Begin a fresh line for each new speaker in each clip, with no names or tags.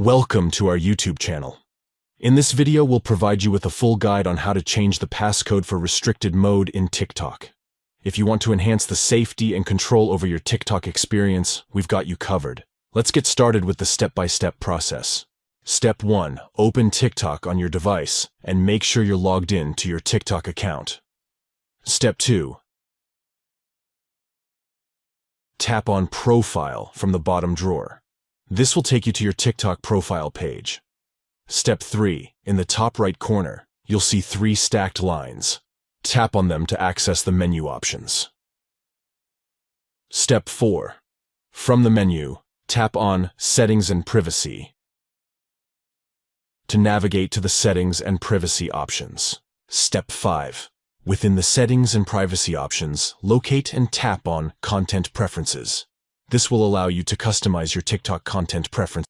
Welcome to our YouTube channel. In this video, we'll provide you with a full guide on how to change the passcode for restricted mode in TikTok. If you want to enhance the safety and control over your TikTok experience, we've got you covered. Let's get started with the step-by-step process. Step 1. Open TikTok on your device and make sure you're logged in to your TikTok account. Step 2. Tap on Profile from the bottom drawer. This will take you to your TikTok profile page. Step 3. In the top right corner, you'll see 3 stacked lines. Tap on them to access the menu options. Step 4. From the menu, tap on Settings and Privacy to navigate to the Settings and Privacy options. Step 5. Within the Settings and Privacy options, locate and tap on Content Preferences. This will allow you to customize your TikTok content preferences.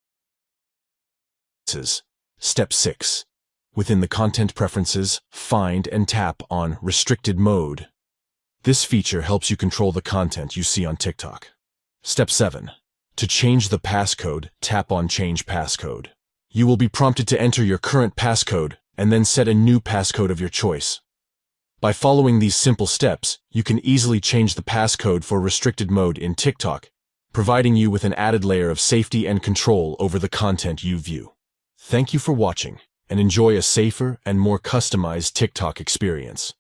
Step 6. Within the Content Preferences, find and tap on Restricted Mode. This feature helps you control the content you see on TikTok. Step 7. To change the passcode, tap on Change Passcode. You will be prompted to enter your current passcode and then set a new passcode of your choice. By following these simple steps, you can easily change the passcode for restricted mode in TikTok, providing you with an added layer of safety and control over the content you view. Thank you for watching, and enjoy a safer and more customized TikTok experience.